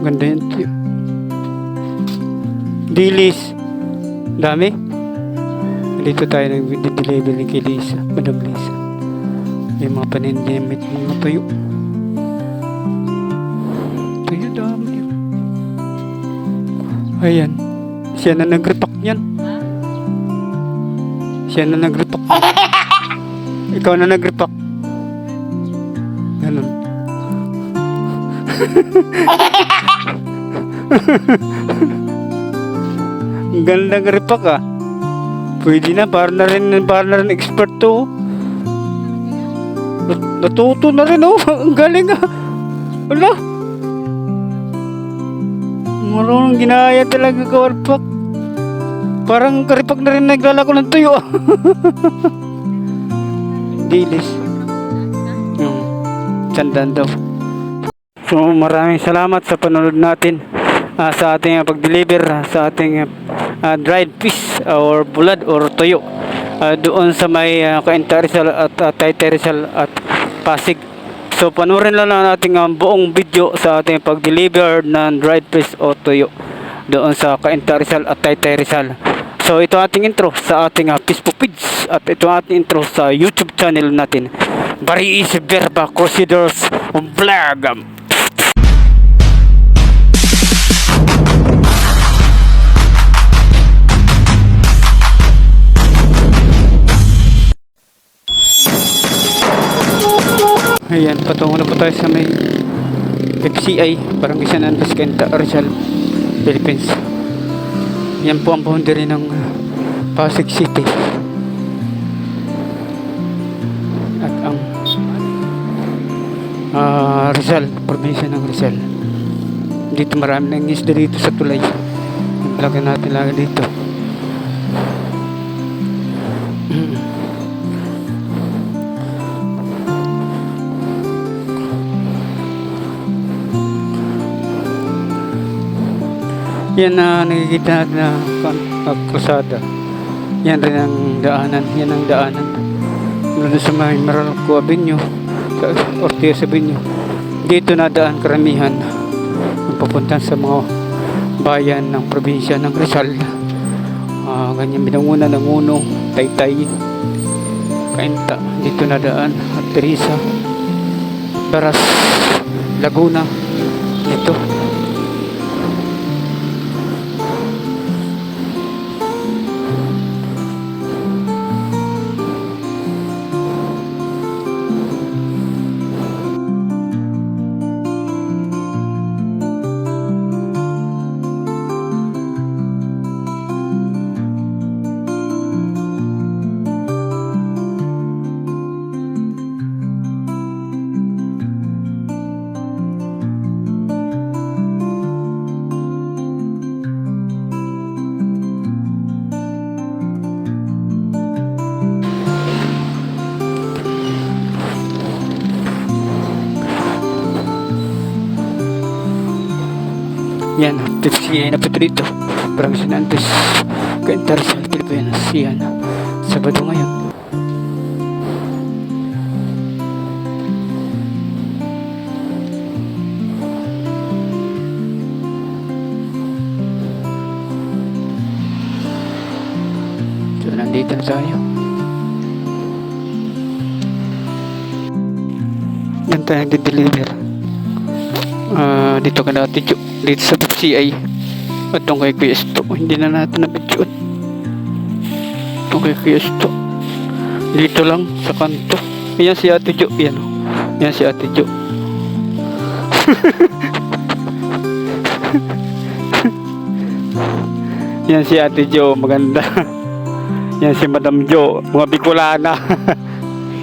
Ganda yan. Dilis. Dami. Dito tayo nag-deliver ni kay Lisa. Madam Lisa. May mga panindemit. Mga tuyo. Tuyo dami. Ayan. Siya na nag-repack yan. Siya na nag-repack. Ikaw na nag-repack. Ganun. Ang gandang repack ah. Pwede na, para na rin expert to. Natuto na rin oh. Ang galing ah. Wala. Marunong ginaya talaga kawarpak. Parang karipak na rin naglalako ng tuyo. Dilis. Tandaan daw. So maraming salamat sa panonood natin sa ating pag-deliver sa ating dried fish or bulad or tuyo doon sa may Cainta Rizal at Taytay Rizal at Pasig. So panoorin lang natin ang buong video sa ating pag-deliver ng dried fish o tuyo doon sa Cainta Rizal at Taytay Rizal. So ito ating intro sa ating Facebook page at ito ating intro sa YouTube channel natin, Bari Easy Verba Crusaders Vlog. Ayan, patungo na po tayo sa may FCI, Barangay San Andres, Cainta Rizal, Philippines. Yan po ang boundary ng Pasig City. At ang Rizal, probinsya ng Rizal. Dito marami ng isda dito sa tulay. Lagyan natin lagi dito. Yan na nakikita natin na krusada. Yan rin ang daanan. Yan ang daanan. Mula sa may Meralco Avenue, sa Ortiz Avenue. Dito na daan karamihan. Papunta sa mga bayan ng probinsya ng Rizal. Ganyan binangunan ng Uno, Taytay, Cainta. Dito na daan. At Teresa, Baras, Laguna. Dito. Yan, FCI na po dito. Barangay San Andres, Cainta Rizal, Pilipinas. Yan, Sabado ngayon. So, nandito na tayo. Yan tayo nagde-deliver. Dito ka natin dito sa FCI at itong kay Kuya Esto, hindi na natin nabidyoon. Itong kay Kuya Esto dito lang sa kanto. Yan si Ate Jo. Yan si Ate Jo. Yan si Ate Jo, maganda. Yan si Madam Jo, mga Bicolana.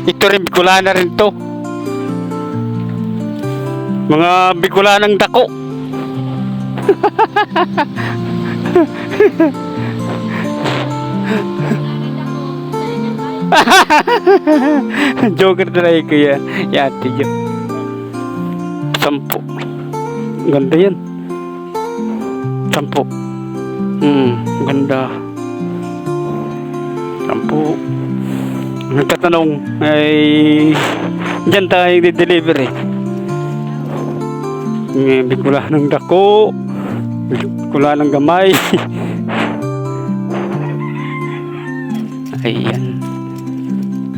Ito rin Bicolana rin to, mga Bicolanang dako. Joker talaga kuya. Ate Jo. 10. Ganda yan. 10. Ganda. 10. Nagtatanong ay dyan tayo i-deliver eh. Bigula ng dako. Bigula ng gamay. Ayan.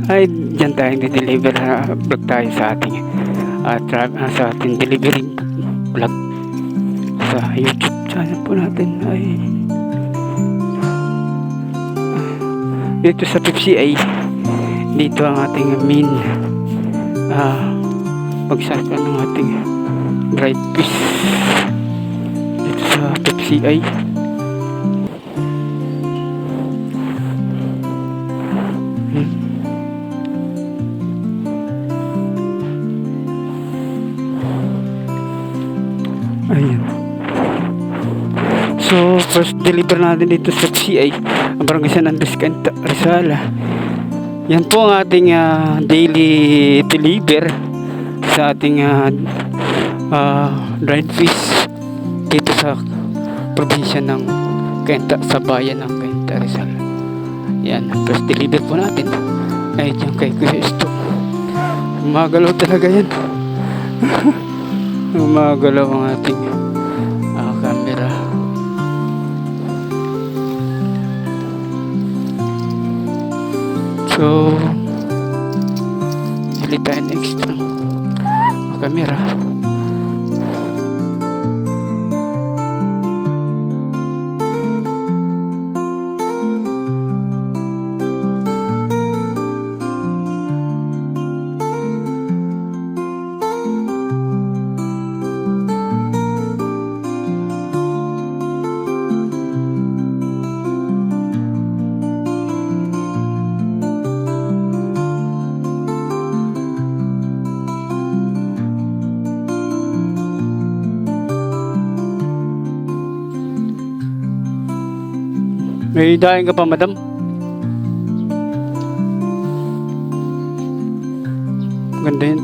Ay, dyan tayo di-deliver vlog tayo sa ating sa ating delivery vlog sa YouTube channel po natin. Ay, dito sa Pepsi ay dito ang ating main pagsasaka ng ating dried fish dito sa Pepsi ay ayan. So first deliver natin dito sa PCI ang Barangay San Andres, Rizal. Yan po ang ating daily deliver sa ating dried fish dito sa probinsya ng Cainta, sa bayan ng Cainta, Rizal. Yan, first deliver po natin ay dyan kay Kuya Esto. Umagalaw talaga yan. Umagalaw ang ating camera. So bili tayo ng extra camera. May daing ka pa, madam? Ganda yun.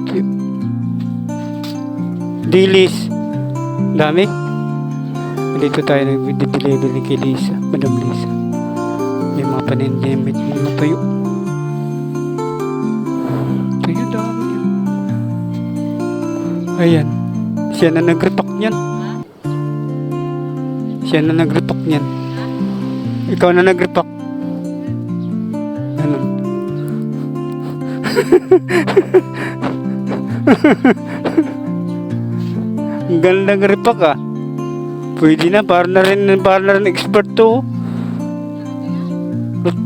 Dilis. Dami. Dito tayo nag-deliver ni kay Lisa, Madam Lisa. May mga panindemit, mga tuyo. Tuyo dami yun. Ayan. Siya na nag-repack niyan. Siya na nag-repack niyan. Ikaw na nag-repack. Ganun. Ang ganda ng repack ah. Pwede na, para na rin expert to.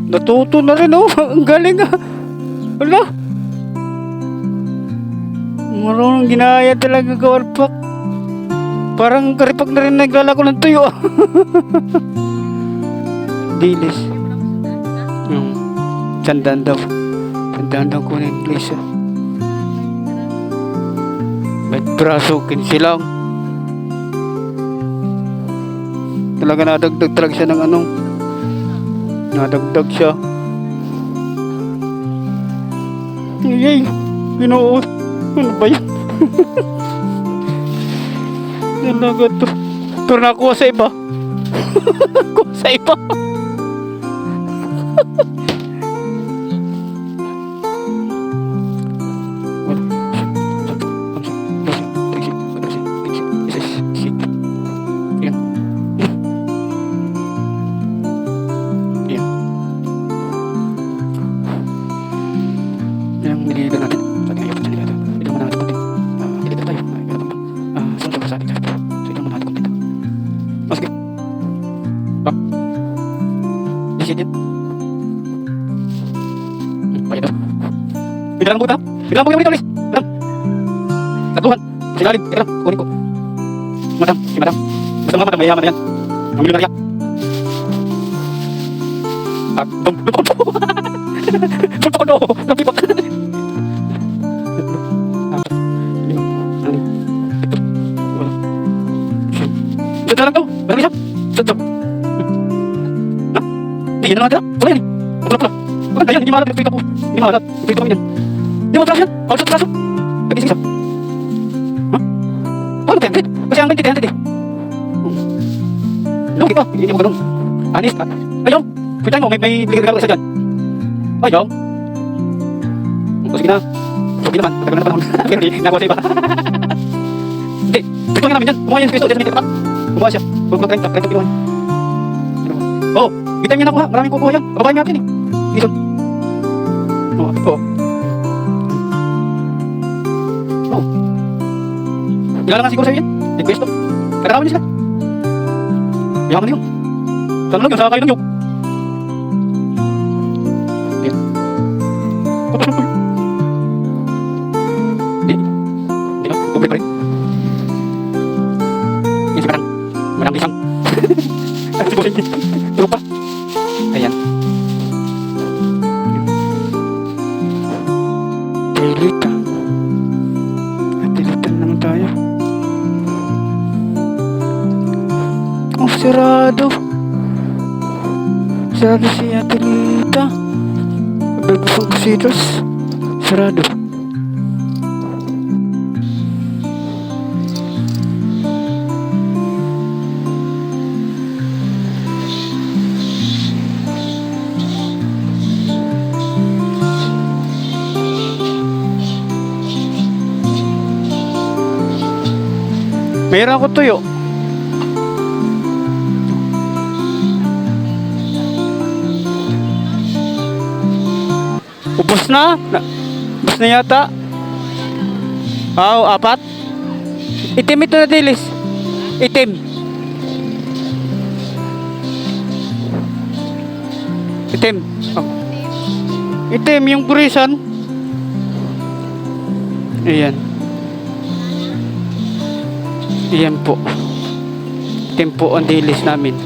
Natuto na rin oh. Ang galing ah. Wala. Marunong ginaya talaga kawarpak. Parang karipak na rin naglalako ng tuyo ah. Dilis. Sandaan daw. Sandaan daw ko ng Lisa. Ba't braso kinsilang? Talaga nadagdag talaga siya ng ano. Nadagdag siya. Yay! Ginoo. Ano ba yan? Talaga to. Pero nakuha sa iba. Nakuha sa iba. Bilang mo yung ulit, ulit. Tatuhan. Silalim. Teka lang. Kunin ko. Madam. Si madam. Basta mga madam. Mayaman na yan. Ang milyonarya. At lumpon po. Lumpon po. Napipak. Ito na lang daw. Marami siya. Ito. Ha? Hindi, yan na nga. Wala yan. Pula-pula. Maganda yan. Hindi mahalap. Nagpita po. Hindi mahalap. Nagpita kami yan. Di mo traso yan? All shot traso? Pag-ising-isap? Ha? Oh, 10. Kasi ang 20, 10 eh. Lugi pa. Hindi mo ganun. Anis. Ayaw. Pwede mo. May regalo isa dyan. Ayaw. O sige na. Sige naman. Matagal na panahon. Pero hindi. Nakuha sa iba. Hindi. Pwesto nga namin yan. Kumuha yan sa pwesto. Diyan sa may tapat. Kumuha siya. Huwag mag-30 kiloan. Oo. Bitime niya nakuha. Maraming kukuha yan. Babayin natin eh. Ison. Oo. Oo. Oo. Ilan lang siguro sa'yo yan. May pwesto. Nagkakaroon niya sila. Yaman na yun. Saan lang yun? Sa kayo ng yun. Yan. Kapos mo po yun. Hindi. Hindi ba? Bubay pa rin. Yan si Marang. Marang Lisang. Si Bossing. Trupa. Ayan. Delete. Deletean naman tayo. Oh, sarado. Sarado si Ate Lita. Nagbibusong kasitos. Sarado. Mayroon ako tuyo. Ubus na? Ubus na yata? Apat? Itim ito na dilis. Itim. Itim. Oh. Itim yung kurisan. Ayan. Ayan po. Itim po ang dilis namin.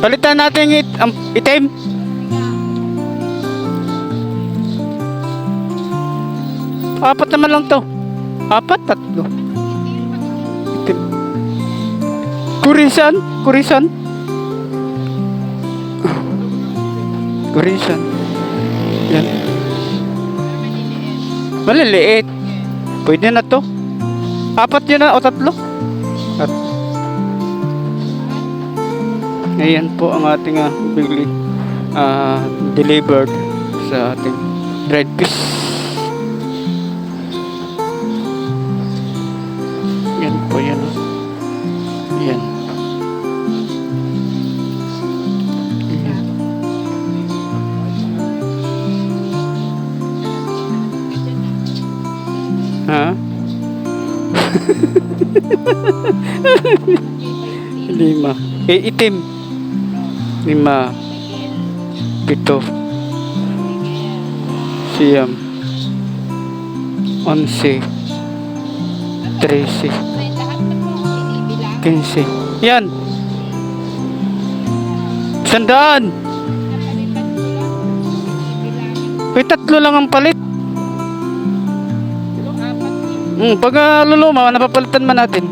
Palitan natin itim. Apat naman lang to. Apat, tatlo. Itim. Kurisan. Kurisan. Kurisan. Yan. Maliliit. Pwede na to. Apat yun na o tatlo. Ayan po ang ating bigli delivered sa ating dried fish. Yan po yan. Yan. Yan. Ha? Lima. Itim. 5, 7, 9, 11, 13, 15. Yan. 100. Uy, 3 lang ang palit. Pag luluma, napapalitan man natin.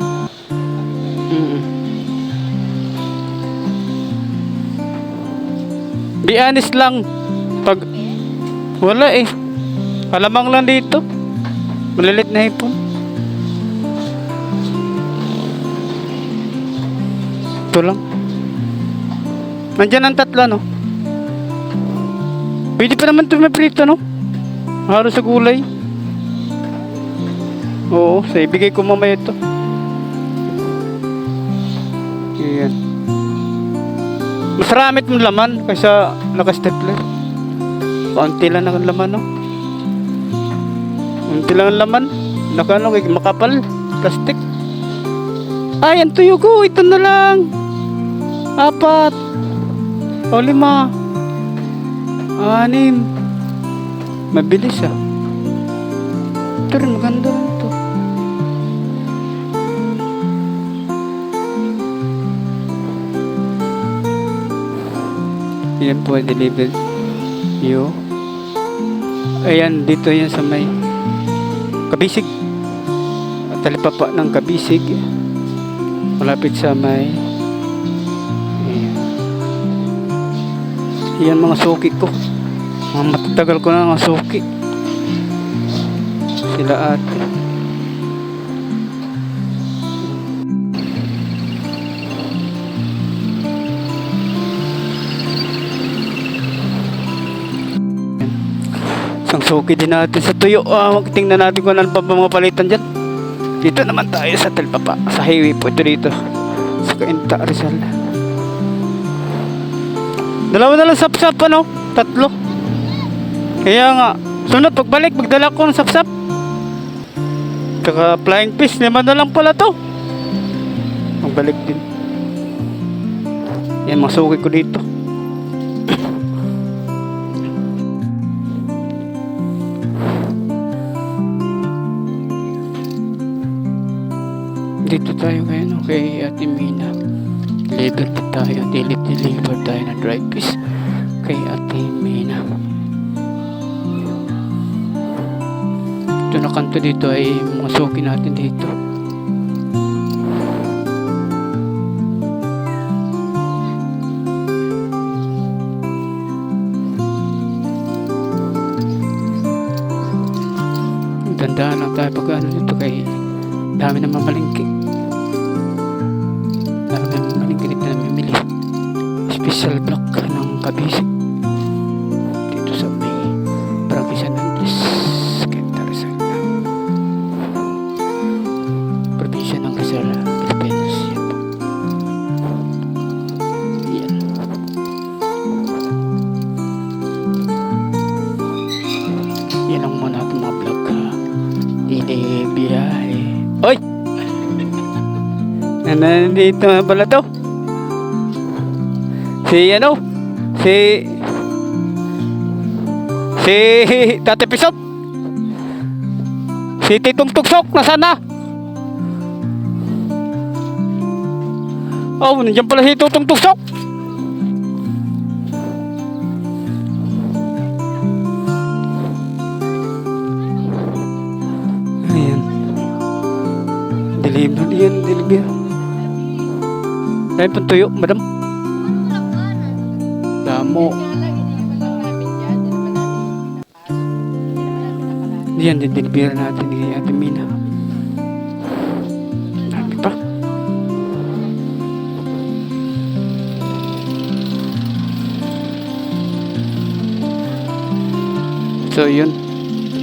Be honest lang. Pag wala eh. Alamang lang dito. Malilit na hipon. Ito lang. Nandyan ang 3, no? Pwede pa naman ito may prito, no? Haro sa gulay. Oo, so ibigay ko mamaya ito. Ayan. Mas ramit mo laman kaysa naka-stapler. Kaunti lang ang laman, no? Kaunti lang ang laman. Nakano, makapal. Plastic. Ay, ang tuyo ko. Ito na lang. 4 o 5 6. Mabilis ah. Ito rin, maganda rin ito. Yan po, delivered you. Ayan, dito yan sa may Kabisig. Talipapa ng Kabisig. Malapit sa may yan mga suki ko. Mga matatagal ko na mga suki. Sila ate. Isang Suki din natin sa tuyo. Tingnan natin kung ano pa ba mga palitan dyan. Dito naman tayo sa Talpapa. Sa highway po ito dito. Sa Cainta, Rizal. Dalawa na lang sap-sap, ano? Tatlo. Kaya nga, sunod pagbalik, magdala ko ng sap-sap. Tsaka flying fish, 5 na lang pala to. Magbalik din. Yan, masuki ko dito. Dito tayo ngayon, kay Ate Mina. Deliver din tayo. Deliver tayo ng dried fish kay Ate Mina. Ito na kanto dito ay masuki natin dito. Tandaan lang tayo pag ano dito kay dami na mamalingki. Dami na mamalingki dito na mamili. Special block ng Kabisig. Dito sa may Provincia Nandes, Cainta, Rizal. Probinsya ng Rizal, Pilipinas. Yan po. Yan. Yan lang muna itong mga vlog. Hindi biyahe. Oy! Nandito na pala to. Si ano? Si Tate Pisot. Si Titong Tuksok. Nasaan na? Oh, nandiyan pala si Tutong Tuksok. Deliver. Dahil pang tuyo, madam. Damo. Yan, deliver natin ni Ate Mina. Dami pa. So, yun.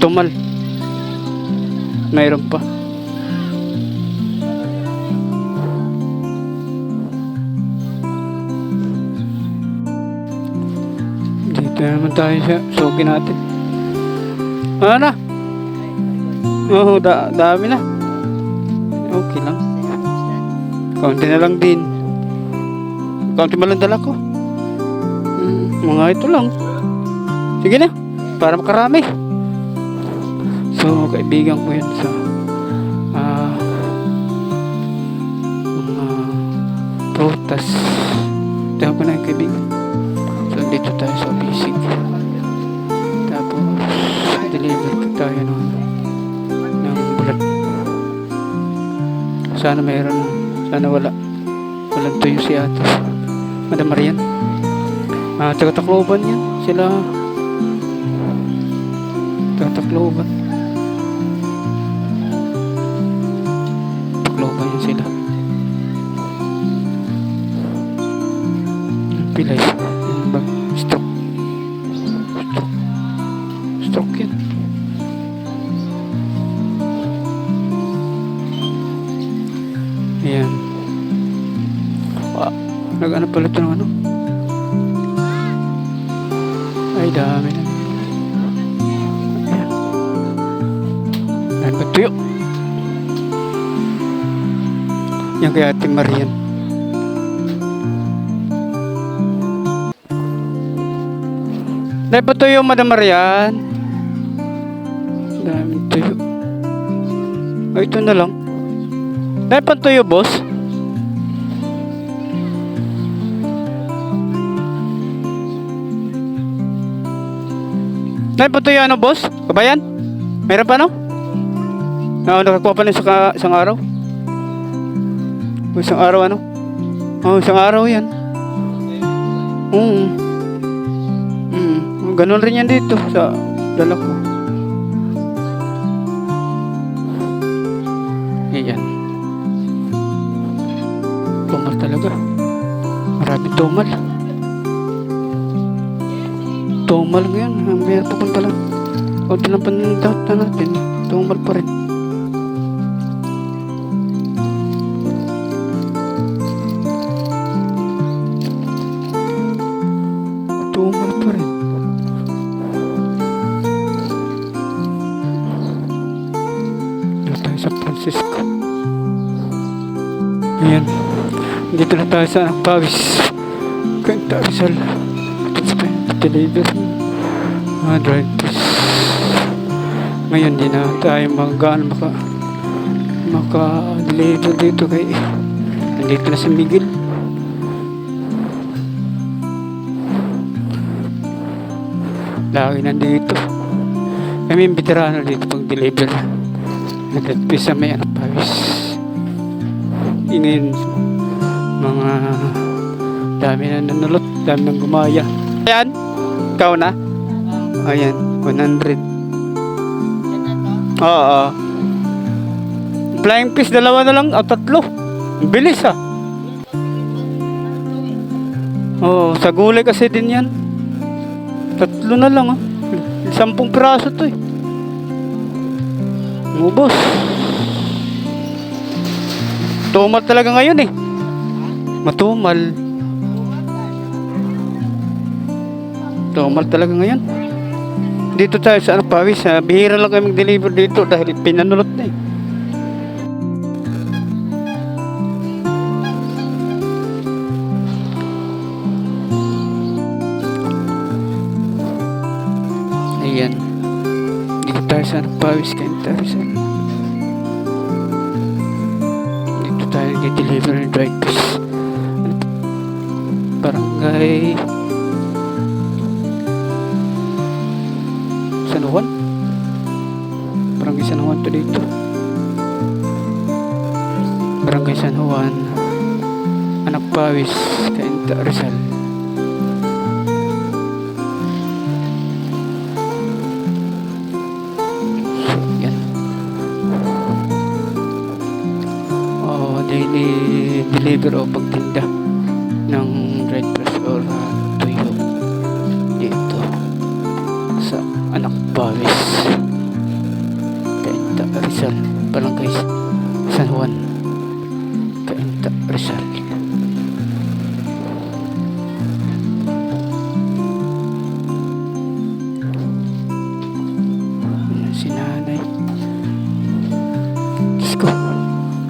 Tumal. Mayroon pa. Kaya naman tayo siya. Suki natin. Ano na? Oo, dami na. Okay lang. Kaunti na lang din. Kaunti man lang dala ko. Mga ito lang. Sige na. Para makarami. So, kaibigan ko yun sa mga prutas. Tayo ko na yung kaibigan. So, dito tayo sa Bisig. Tapos, deliver ko tayo ng bulat. Sana mayroon. Sana wala. Walang tuyo si ate. Madam Marian. Tsaka Tacloban yan. Sila. Tsaka Tacloban. Tacloban yan sila. Pilay. Stroke yan. Ayan. Nag-ano pala ito ng ano? Ay, dami na. Ayan. Ayan, pagtuyo. Yan kay Ate Marian. Dahil patuyo, Madam Marian. Daming tuyo. Ay, ito na lang. Dahil patuyo, boss. Dahil patuyo, ano, boss? Kabayan? Meron pa, no? Nakakuha pa na isang araw. Isang araw, ano? Isang araw yan. Ganon rin yan dito sa dala ko. Ayan. Tumal talaga. Maraming tumal. Tumal ngayon. Ang mayroon pupunta lang. Kunti lang panindot na natin. Tumal pa rin. Tumal pa rin. Dito tayo sa Francisco. Ayan. Dito na tayo sa Pawis. Kanta Rizal. Deliver. Drive this. Ngayon di na tayo maka-deliver dito kay nandito na si Miguel. Lagi nandito. Kami yung veterano dito pag deliver. Nagpisa may anak Pawis. Ngayon mga dami na nanulot, dami nang gumaya. Ayan, ikaw na? Ayan, 100. Oo. Flying fish, dalawa na lang, o tatlo. Bilis ah. Oo, sa gulay kasi din yan. Tatlo na lang ah. 10 piraso to eh. Ubos. Tumal talaga ngayon eh. Matumal. Tumal talaga ngayon. Dito tayo sa Pawis. Bihira lang kami deliver dito dahil pinanulot na eh. Ayan. Dito tayo sa Pawis. Dito tayo nag-deliver ng dried fish. Barangay San Juan. Barangay San Juan to dito. Barangay San Juan, Anak Pawis, Cainta Rizal. So, yan. Daily deliver o pagtinda ng dried fish or tuyo dito sa Anak Pawis, Cainta Rizal, Barangay San Juan, Cainta Rizal. Ayan si nanay. Diyos ko,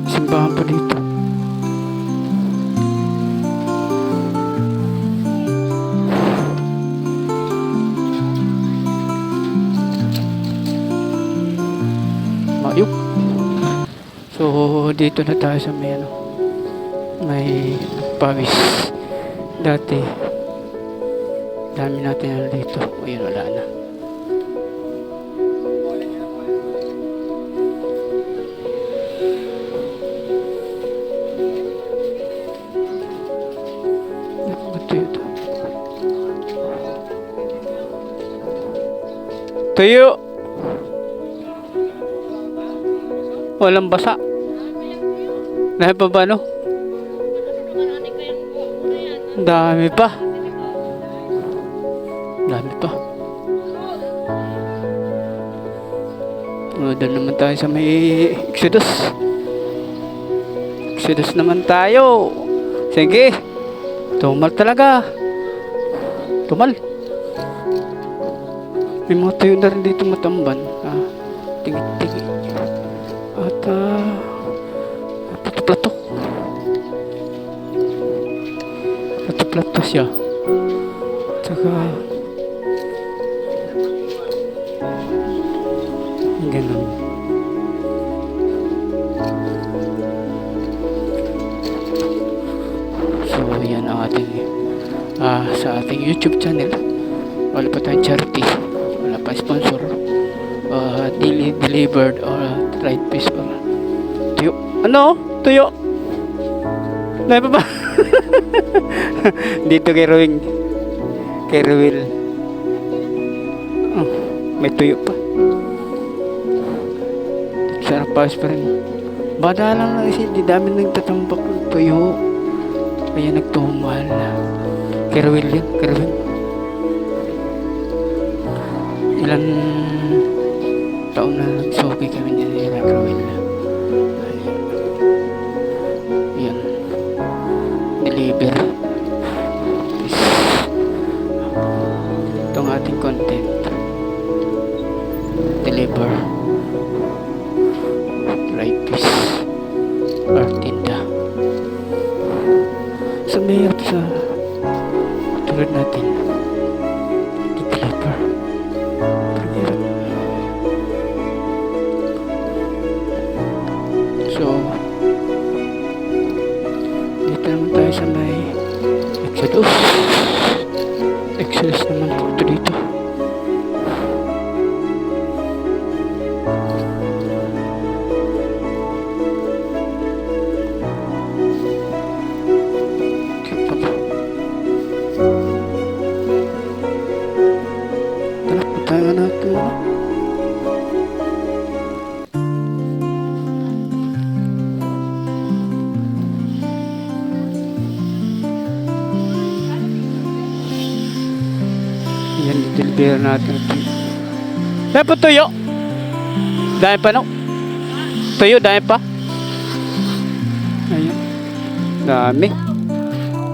simbahan pa dito. Mayuk. So dito na tayo sa may Pawis. Dati dami natin na dito. Ayun, wala na. Tuyo. Walang basa. Dahil pa ba no? Dami pa. Dami pa. Doon naman tayo sa may Exodus. Exodus naman tayo. Sige. Tumal talaga. Tumal. May mga tuyo na rin dito matamban. Tingit-tingit. At plato-plato. Plato-plato siya. Tsaka ganun. So yan ang ating sa ating YouTube channel. Wala pa tayong charity, wala pa sponsor, delivered or dried fish or tuyo. Ano? Tuyo? Dahil pa ba? Dito kay Rowing, kay Rowil. May tuyo pa. Sarap Pawis pa rin. Bada lang na kasi di dami nagtatambak ng tuyo. Kaya nagtumal. Kay Rowil yan, kay Rowil. Ilan taon na nagsuki kami niya nila Rowella. Yan. Deliver. Ito ang ating content. Deliver. Right piece. Or tinda. So mahirap sa tulad natin. Deliver. Mahirap. So dito naman tayo sa may Exodus. Exodus naman po ito dito. Tayo natin. Yan, deliver natin. Dahil pa tuyo. Dahil pa no? Tuyo, dahil pa. Ayan. Dami.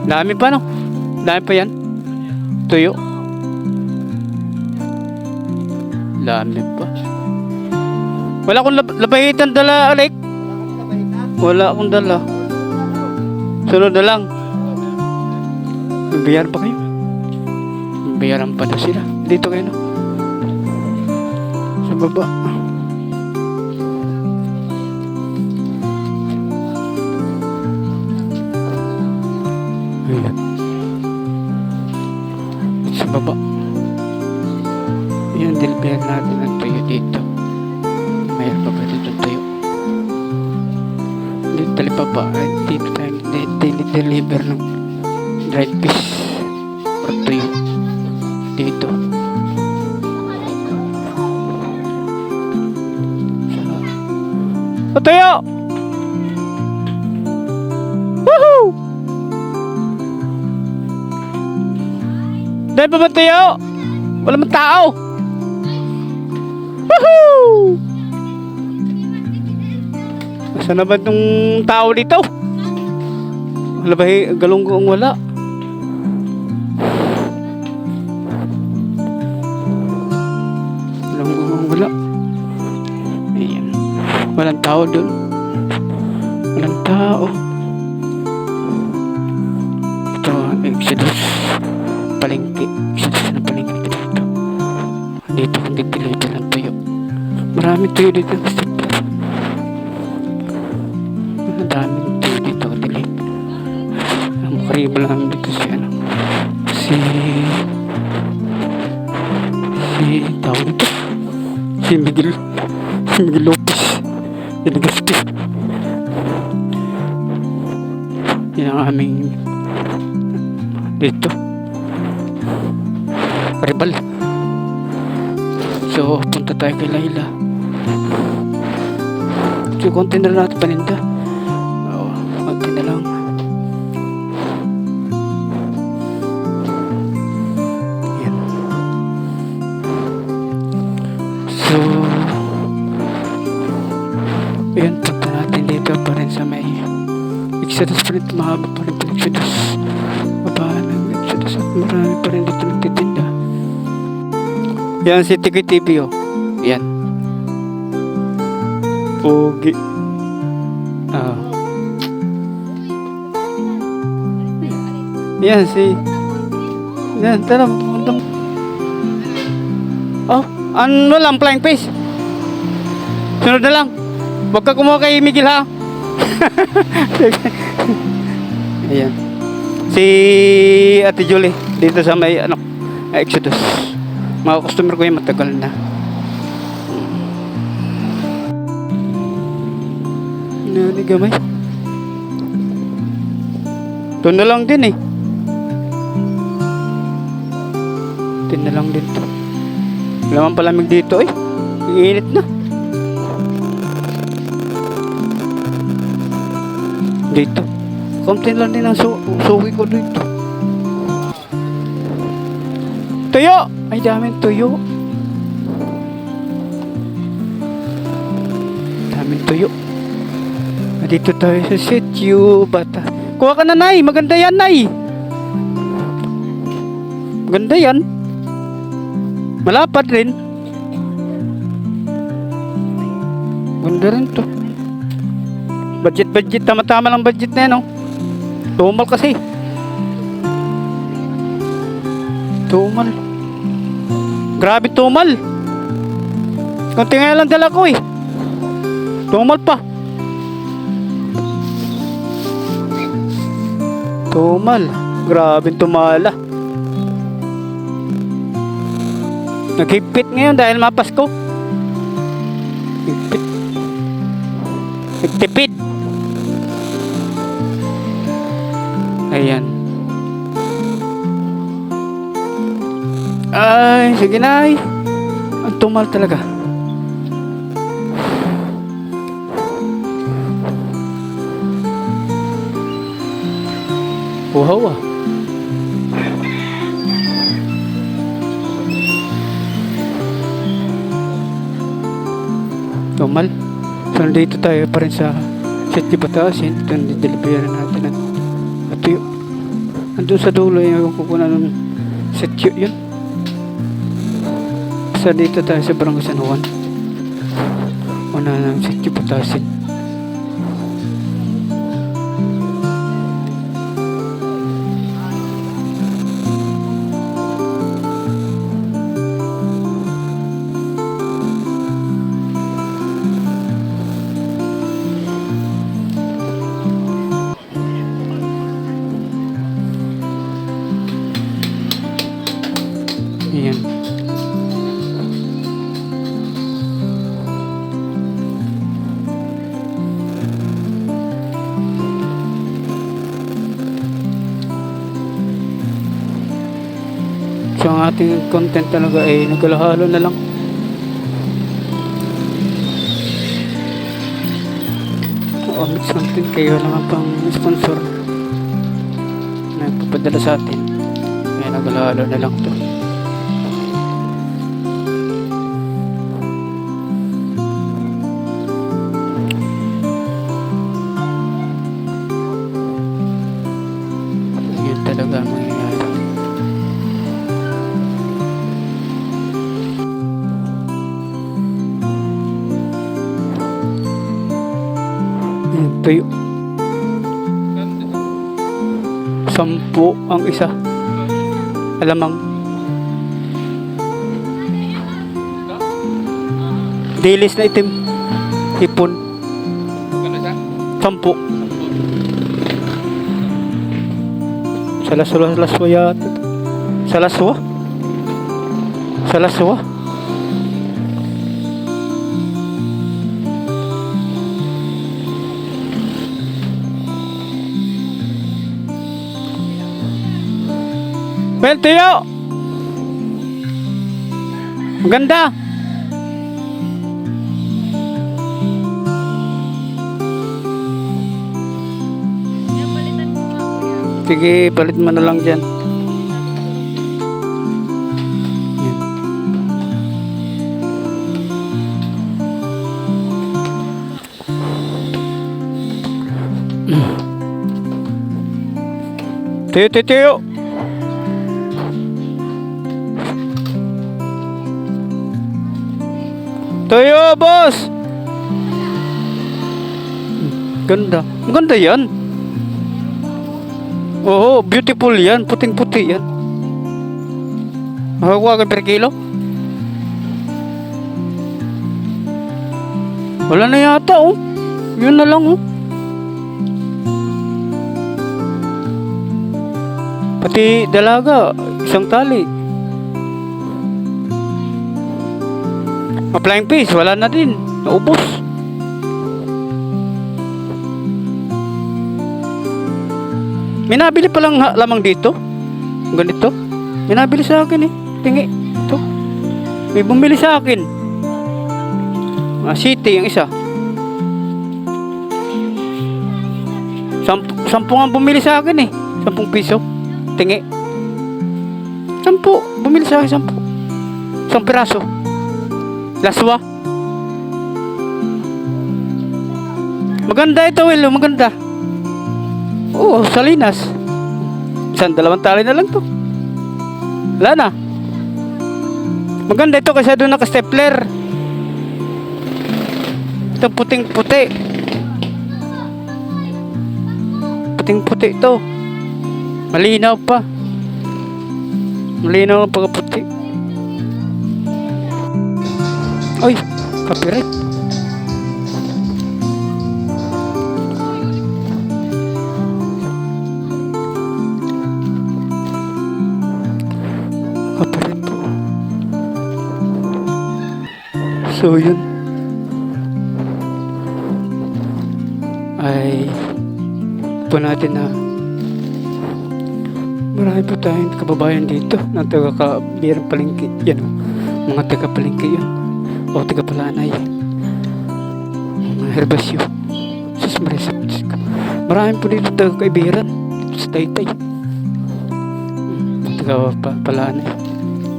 Dami pa no? Dami pa yan. Tuyo. Dami pa. Wala akong labahitan dala, Alek. Wala akong dala. Sunod na lang. Bayaran pa kayo. Bayaran pa na sila. Dito kayo, no? Sa baba. Ayan. Sa baba. Yan, deliver natin ang tuyo dito. Mayroon pa ba dito tuyo? Dito tali pa ba? Dito tayo deliver ng dried fish or tuyo. Dito. O tuyo! Woohoo! Dahil pa ba tuyo? Wala man tao! Woohoo! Saan na ba itong tao dito? Wala ba galunggong wala? Galunggong wala. Ayan. Walang tao dun. Walang tao. Ito ang Exodus. Palengke. Exodus na palengke dito. Dito kung dito ng tuyo. Marami tuyo dito. Daming tuyo dito. Ang kariba lang dito si ano. Si tawag dito. Si Miguel Lopez. Delegaspi. Yan ang aming dito. Ribal. So, punta tayo kay Laila. So, konti na lang natin paninda. Oo, konti na lang. Yan. So, yan, punta natin dito pa rin sa may Exodus pa rin. Mahaba pa rin Exodus. Baba ng Exodus at marami pa rin dito nagtitinda. Yan si Tiki TV, oh. Yan. Pogi. Yan si. Yan, tara. Oh, ano lang, flying fish. Sunod na lang. Huwag ka kumuha kay Miguel, ha? Ayan. Si Ate Julie. Dito sa may, Exodus. Mga customer ko yung matagal na. Nani gamay. Ito na lang din eh. Ito na lang din to. Wala man palamig dito eh. Iinit na. Dito. Konti lang din ang suwi ko dito. Tuyo! Ay, daming tuyo. tuyo. Dito tayo sa sitio, bata. Kuha ka na, Nay. Maganda yan, Nay. Maganda yan. Malapad rin. Ganda rin to. Budget. Tama-tama lang budget na yan, oh. Tumal kasi. Tumal. Grabe tumal. Kunti nga lang dala ko, eh. Tumal pa. Tumal. Grabe tumala. Naghigpit ngayon dahil mapasko. Higpit. Nagtipid. Ayan. Ay, sige na, ay. Ang tumal talaga. Wow, ah. Tumal. So, nandito tayo pa rin sa Sitio Batasin. Ito yung delivery natin at tuyo. Andun sa dulo yung kukunan ng sitio yun. So, dito tayo sa Barangay San Juan. Una ng Sitio Batasin. Ayan. So ang ating content talaga ay nagkalahalo na lang. O mix content kayo naman pang sponsor na papadala sa atin. Kaya nagkalahalo na lang to. Yan talaga ang mangyayari. Tuyo. 10 ang isa. Alamang. Dilis na itim. Hipon. 10. Salaswa yata. Salaswa? Salaswa? Well, Tiyo! Maganda! Sige, palit mo na lang dyan. Tiyo! Tuyo, boss! Ganda. Maganda yan. Oo, beautiful yan. Puting-puti yan. Makakuha ka per kilo? Wala na yata, oh. Yun na lang, oh. Pati dalaga, isang tali. Flying fish, wala na din. Naubos. May nabili palang lamang dito. Ganito. May nabili sa akin, eh. Tingi. Ito. May bumili sa akin. City yung isa. 10 ang bumili sa akin, eh. 10 piso. Tingi. 10. Bumili sa akin 10. 1 piraso. Laswa. Maganda ito, Will. Maganda. Oo, Salinas. Dalawang tali na lang to. Wala na. Maganda ito kasi doon naka-stapler. Ito puting-puti. Puting-puti ito. Malinaw pa. Malinaw ang pagkaputi. Oy, copyright. Copyright po. So yun ay po natin na marami po tayong kababayan dito na taga-kabirang palengke. Yan o, mga taga-palengke yun o taga-palanay, mga herbasyo. Sus Marisa, marami po dito taga-kaibiran dito sa Taytay, mga taga-palanay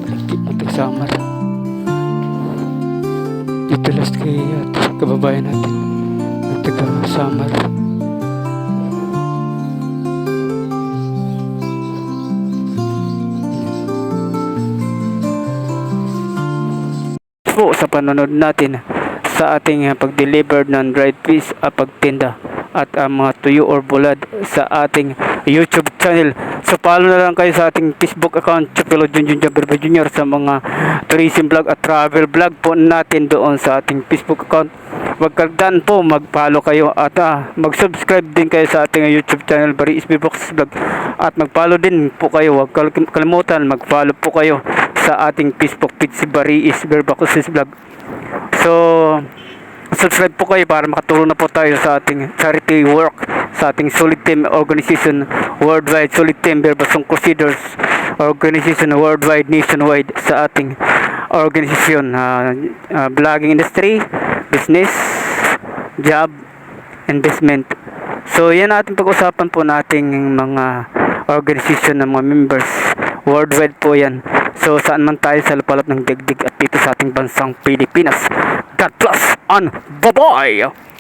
palengke, mga taga-samar dito last kay kababayan natin mga taga-samar. Po sa panonood natin sa ating pag-deliver ng dried fish, pagtinda at mga tuyo or bulad sa ating YouTube channel. So follow na lang kayo sa ating Facebook account, Chupilo Junjun Jabberba Jr. sa mga tourism vlog at travel vlog po natin doon sa ating Facebook account. Huwag kagdan po mag-follow kayo at mag-subscribe din kayo sa ating YouTube channel, Bariis Birbox Vlog, at mag-follow din po kayo. Huwag kalimutan mag-follow po kayo sa ating Facebook page, si Bariis Birbox Vlog. So subscribe po kayo para makatulong na po tayo sa ating charity work, sa ating Solid Team Organization Worldwide, Solid Team Berbasong Crusaders Organization Worldwide, Nationwide, sa ating organization, vlogging industry, business, job, investment. So yan ating pag-usapan po nating mga organization ng mga members worldwide po yan. So saan man tayo sa lapalap ng digdig at dito sa ating bansang Pilipinas. God bless and bye-bye!